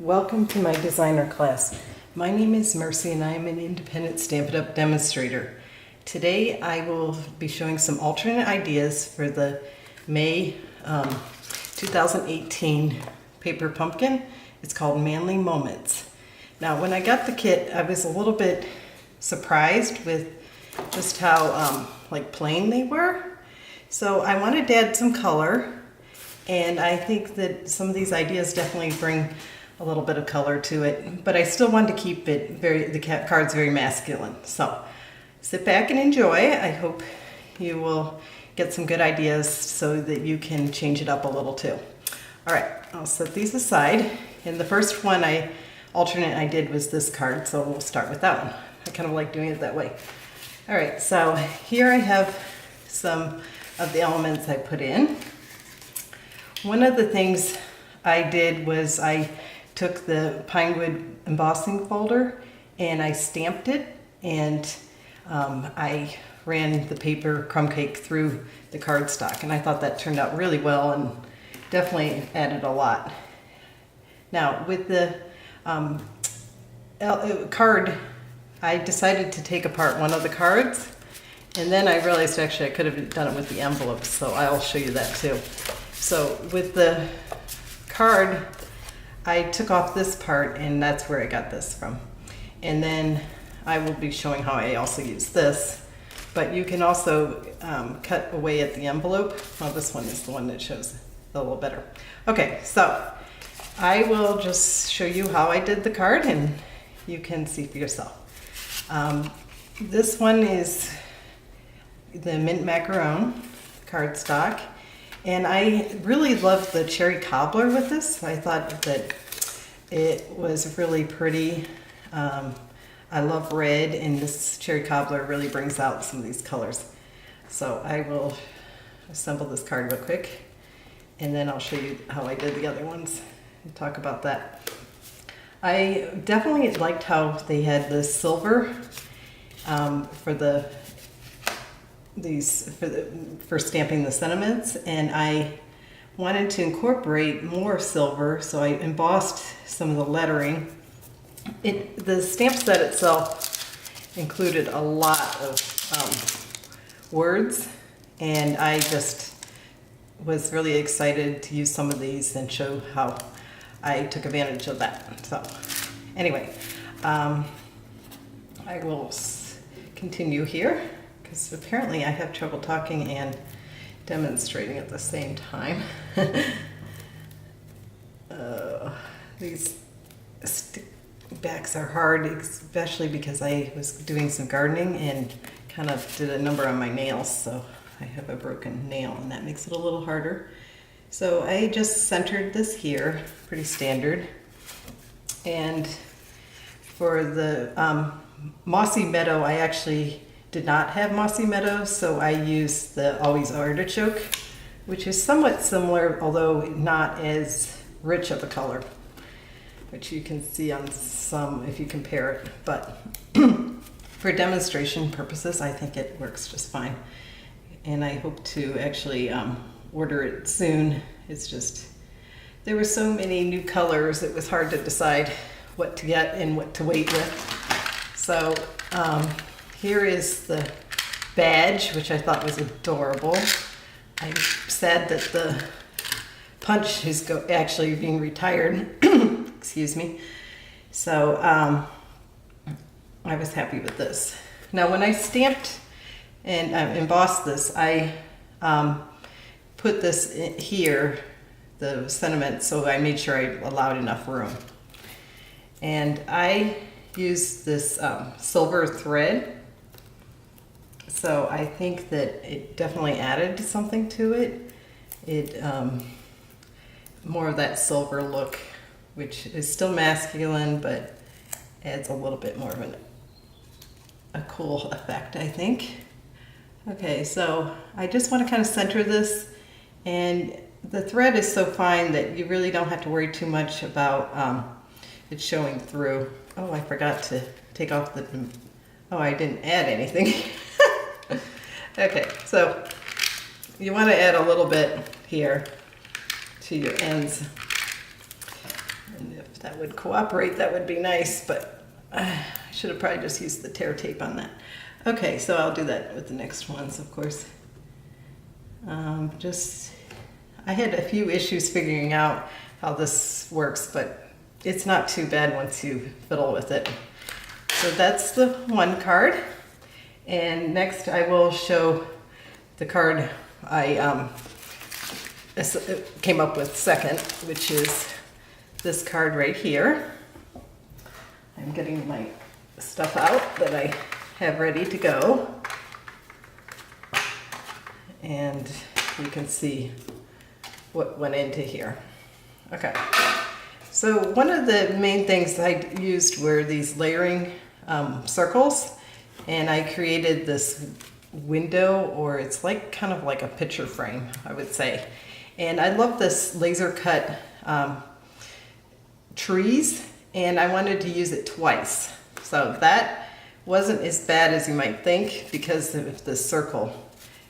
Welcome to my designer class. My name is Mercy and I am an independent Stampin' Up! Demonstrator. Today I will be showing some alternate ideas for the May 2018 paper pumpkin. It's called Manly Moments. Now when I got the kit I was a little bit surprised with just how like plain they were. So I wanted to add some color, and I think that some of these ideas definitely bring a little bit of color to it, but I still wanted to keep it the cards very masculine. So sit back and enjoy. I hope you will get some good ideas so that you can change it up a little too. All right, I'll set these aside. And the first one alternate I did was this card, so we'll start with that one. I kind of like doing it that way. All right, so here I have some of the elements I put in. One of the things I did was I took the pine wood embossing folder and I stamped it, and I ran the paper Crumb Cake through the cardstock, and I thought that turned out really well and definitely added a lot. Now with the card, I decided to take apart one of the cards, and then I realized actually I could have done it with the envelopes, so I'll show you that too. So with the card, I took off this part, and that's where I got this from. And then I will be showing how I also use this, but you can also cut away at the envelope. Well, this one is the one that shows a little better. Okay, so I will just show you how I did the card, and you can see for yourself. This one is the mint macaron cardstock. And I really loved the cherry cobbler with this. I thought that it was really pretty. I love red, and this cherry cobbler really brings out some of these colors. So I will assemble this card real quick, and then I'll show you how I did the other ones and talk about that. I definitely liked how they had the silver for stamping the sentiments, and I wanted to incorporate more silver, so I embossed some of the lettering. The stamp set itself included a lot of words, and I just was really excited to use some of these and show how I took advantage of that. So anyway, I will continue here, because apparently I have trouble talking and demonstrating at the same time. These stick backs are hard, especially because I was doing some gardening and kind of did a number on my nails, so I have a broken nail, and that makes it a little harder. So I just centered this here, pretty standard. And for the Mossy Meadow, I actually did not have Mossy Meadow, so I used the Always Artichoke, which is somewhat similar, although not as rich of a color, which you can see on some if you compare it. But for demonstration purposes, I think it works just fine. And I hope to actually order it soon. It's just, there were so many new colors, it was hard to decide what to get and what to wait with. So here is the badge, which I thought was adorable. I'm sad that the punch is actually being retired. Excuse me. So I was happy with this. Now when I stamped and embossed this, I put this in here, the sentiment, so I made sure I allowed enough room. And I used this silver thread. So I think that it definitely added something to it. It more of that silver look, which is still masculine, but adds a little bit more of a cool effect, I think. Okay, so I just want to kind of center this, and the thread is so fine that you really don't have to worry too much about it showing through. Oh, I forgot to take off the, oh, I didn't add anything. Okay, so you want to add a little bit here to your ends. And if that would cooperate, that would be nice, but I should have probably just used the tear tape on that. Okay, so I'll do that with the next ones, of course. I had a few issues figuring out how this works, but it's not too bad once you fiddle with it. So that's the one card. And next I will show the card I came up with second, which is this card right here. I'm getting my stuff out that I have ready to go. And you can see what went into here. Okay. So one of the main things I used were these layering circles, and I created this window, or it's like kind of like a picture frame, I would say. And I love this laser cut trees, and I wanted to use it twice. So that wasn't as bad as you might think because of the circle.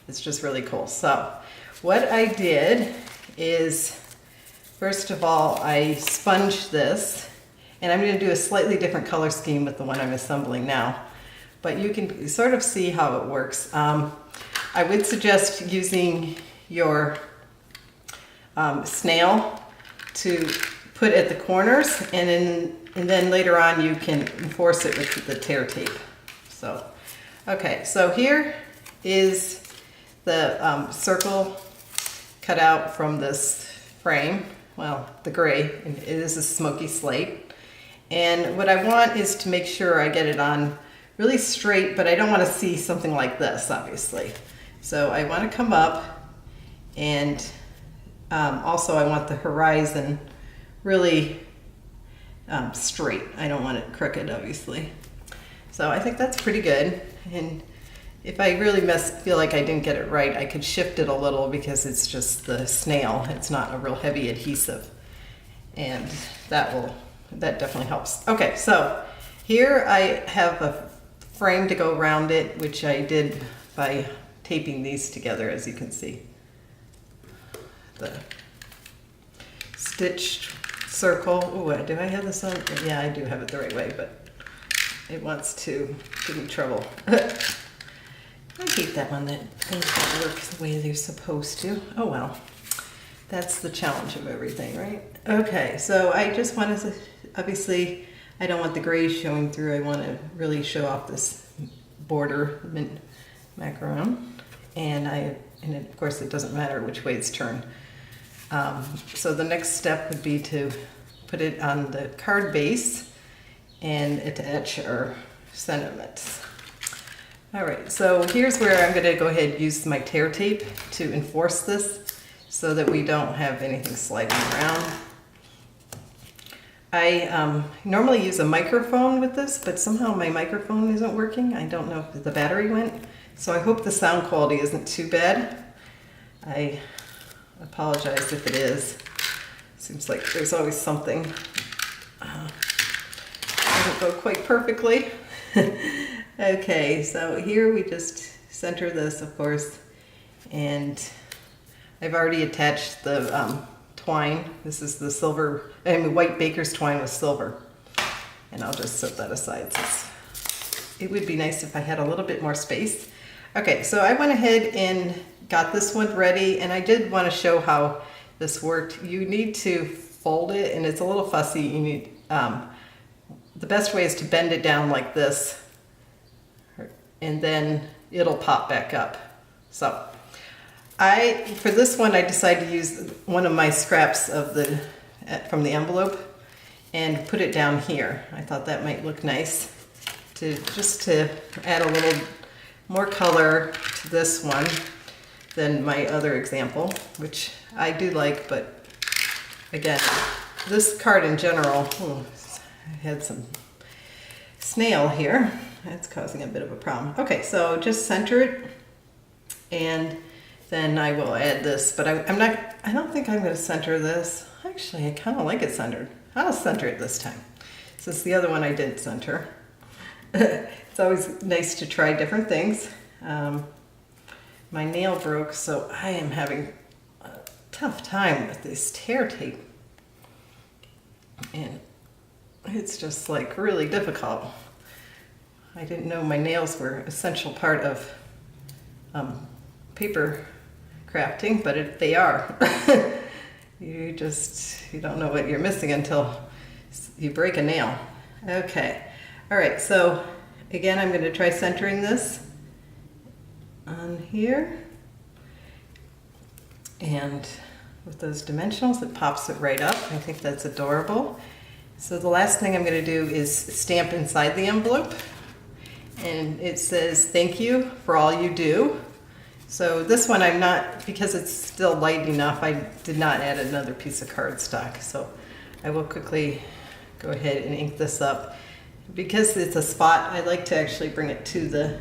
It's just really cool. So what I did is, first of all, I sponged this, and I'm going to do a slightly different color scheme with the one I'm assembling now, but you can sort of see how it works. I would suggest using your snail to put at the corners, and then later on you can enforce it with the tear tape. So, okay, so here is the circle cut out from this frame. Well, the gray, it is a Smoky Slate. And what I want is to make sure I get it on really straight, but I don't want to see something like this, obviously. So I want to come up, and also I want the horizon really straight. I don't want it crooked, obviously. So I think that's pretty good. And if I really feel like I didn't get it right, I could shift it a little because it's just the snail. It's not a real heavy adhesive. And that definitely helps. Okay, so here I have a frame to go around it, which I did by taping these together, as you can see. The stitched circle. Ooh, do I have this on? Yeah, I do have it the right way, but it wants to give me trouble. I hate that one that things don't work the way they're supposed to. Oh well, that's the challenge of everything, right? Okay, so I just wanted to, obviously, I don't want the gray showing through. I want to really show off this border mint macaron. And of course it doesn't matter which way it's turned. So the next step would be to put it on the card base and attach our sentiments. All right, so here's where I'm going to go ahead and use my tear tape to enforce this so that we don't have anything sliding around. I normally use a microphone with this, but somehow my microphone isn't working. I don't know if the battery went, so I hope the sound quality isn't too bad. I apologize if it is. Seems like there's always something doesn't go quite perfectly. Okay, so here we just center this, of course, and I've already attached the twine. This is the white baker's twine with silver, and I'll just set that aside since it would be nice if I had a little bit more space. Okay, so I went ahead and got this one ready, and I did want to show how this worked. You need to fold it, and it's a little fussy. You need the best way is to bend it down like this, and then it'll pop back up. So for this one, I decided to use one of my scraps from the envelope and put it down here. I thought that might look nice just to add a little more color to this one than my other example, which I do like, but again, this card in general, I had some snail here. That's causing a bit of a problem. Okay, so just center it, and then I will add this, but I don't think I'm going to center this. Actually, I kind of like it centered. I'll center it this time, since the other one I didn't center. It's always nice to try different things. My nail broke, so I am having a tough time with this tear tape. And it's just like really difficult. I didn't know my nails were an essential part of paper crafting, but they are. You don't know what you're missing until you break a nail. Okay, all right, so again, I'm going to try centering this on here. And with those dimensionals, it pops it right up. I think that's adorable. So the last thing I'm going to do is stamp inside the envelope. And it says, thank you for all you do. So this one I'm not, because it's still light enough, I did not add another piece of cardstock. So I will quickly go ahead and ink this up. Because it's a spot, I like to actually bring it to the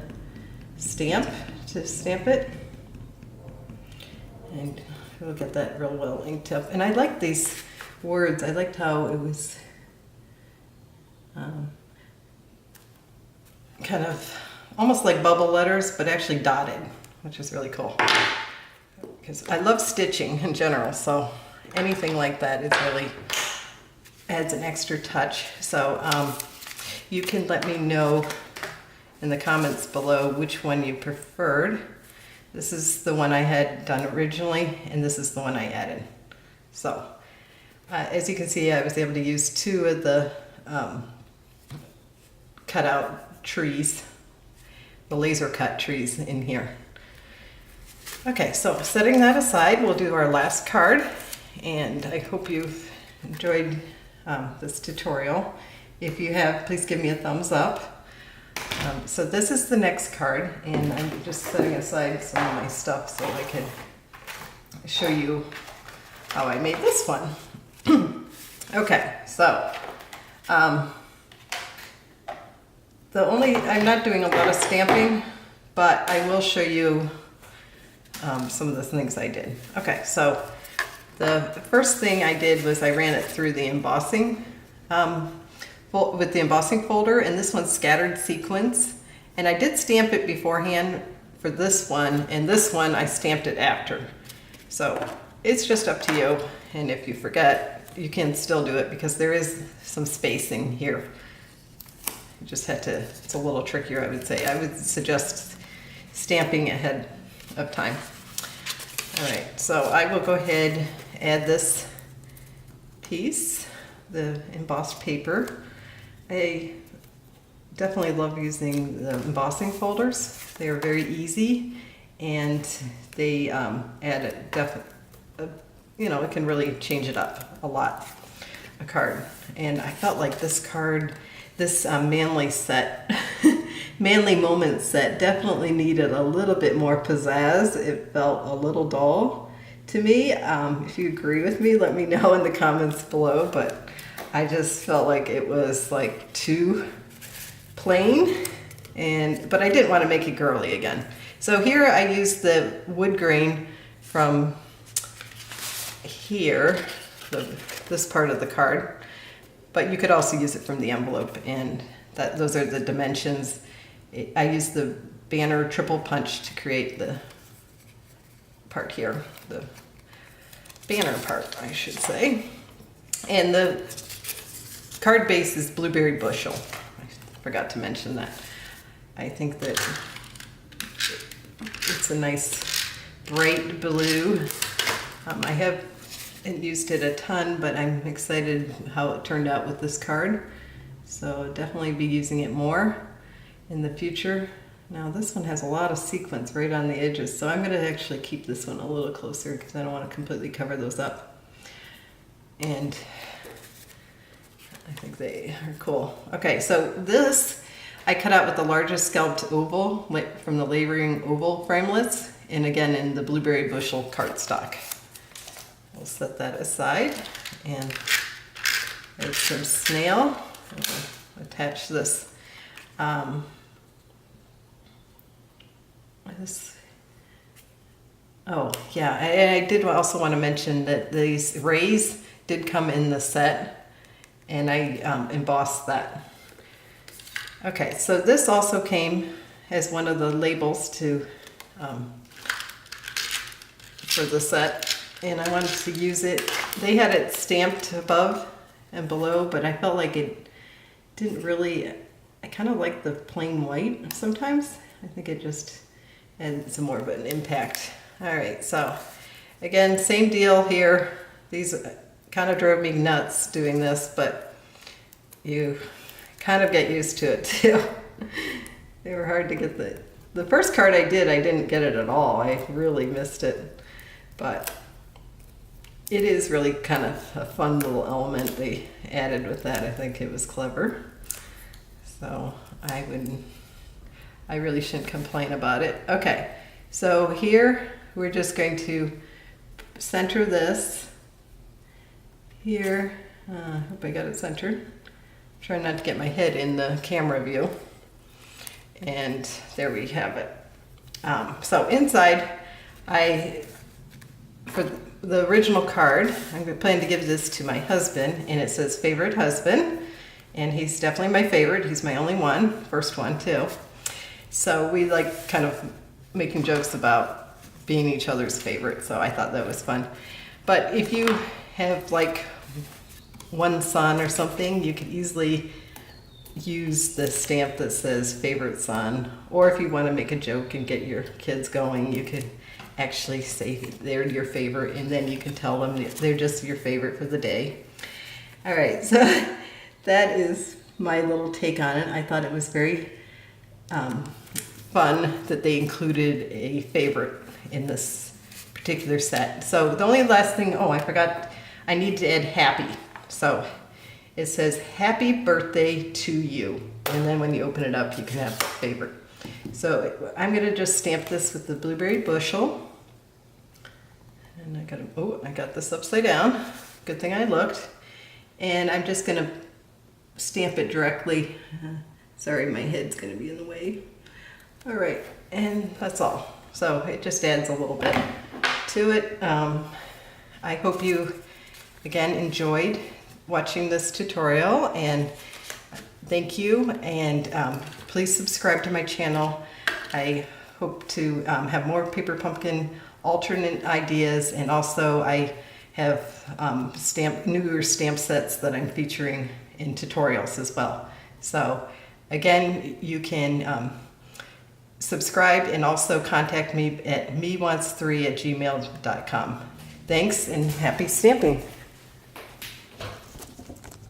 stamp to stamp it. And we'll get that real well inked up. And I like these words. I liked how it was kind of almost like bubble letters, but actually dotted, which is really cool. Because I love stitching in general, so anything like that is really adds an extra touch. So you can let me know in the comments below which one you preferred. This is the one I had done originally, and this is the one I added. So as you can see, I was able to use two of the cutout trees, the laser cut trees in here. Okay, so setting that aside, we'll do our last card, and I hope you've enjoyed this tutorial. If you have, please give me a thumbs up. So this is the next card, and I'm just setting aside some of my stuff so I can show you how I made this one. Okay, so I'm not doing a lot of stamping, but I will show you some of the things I did. Okay, so the first thing I did was I ran it through the embossing with the embossing folder, and this one's scattered sequins. And I did stamp it beforehand for this one, and this one I stamped it after. So it's just up to you, and if you forget, you can still do it because there is some spacing here. You just had to, it's a little trickier, I would say. I would suggest stamping ahead of time. All right, so I will go ahead, add this piece, the embossed paper. I definitely love using the embossing folders. They are very easy, and they add it can really change it up a lot, a card. And I felt like this card, this manly set, manly moment set definitely needed a little bit more pizzazz. It felt a little dull to me. If you agree with me, let me know in the comments below, but I just felt like it was like too plain, but I didn't want to make it girly again. So here I used the wood grain from here, this part of the card, but you could also use it from the envelope, and those are the dimensions. I used the banner triple punch to create the part here, the banner part, I should say. And the card base is Blueberry Bushel. I forgot to mention that. I think that it's a nice bright blue. I haven't used it a ton, but I'm excited how it turned out with this card. So I'll definitely be using it more in the future. Now this one has a lot of sequins right on the edges, so I'm going to actually keep this one a little closer because I don't want to completely cover those up. And I think they are cool. Okay, so this I cut out with the largest scalped oval from the Layering Oval Framelits, and again in the Blueberry Bushel cardstock. We'll set that aside, and there's some snail. I'll attach this. Oh yeah, I did also want to mention that these rays did come in the set, and I embossed that. Okay, so this also came as one of the labels for the set, and I wanted to use it. They had it stamped above and below, but I felt like it didn't really, I kind of like the plain white sometimes. I think it just adds some more of an impact. All right, so again, same deal here. These kind of drove me nuts doing this, but you kind of get used to it too. They were hard to get. The first card I didn't get it at all. I really missed it, but it is really kind of a fun little element they added with that. I think it was clever. So I really shouldn't complain about it. Okay, so here we're just going to center this here. I hope I got it centered. Try not to get my head in the camera view. And there we have it. So inside, for the original card, I'm planning to give this to my husband, and it says favorite husband, and he's definitely my favorite. He's my only one, first one too. So we like kind of making jokes about being each other's favorite, so I thought that was fun. But if you have like one son or something, you could easily use the stamp that says favorite son, or if you want to make a joke and get your kids going, you could actually say they're your favorite, and then you can tell them they're just your favorite for the day. All right, so that is my little take on it. I thought it was very fun that they included a favorite in this particular set. So the only last thing, I forgot, I need to add happy. So it says happy birthday to you, and then when you open it up you can have favorite. So I'm going to just stamp this with the blueberry bushel, and I got this upside down, good thing I looked, and I'm just going to stamp it directly. Sorry, my head's going to be in the way. All right, and that's all. So it just adds a little bit to it. I hope you again enjoyed watching this tutorial, and thank you, and please subscribe to my channel. I hope to have more paper pumpkin alternate ideas, and also I have newer stamp sets that I'm featuring in tutorials as well. So again, you can subscribe and also contact me at mewants3@gmail.com. Thanks, and happy stamping.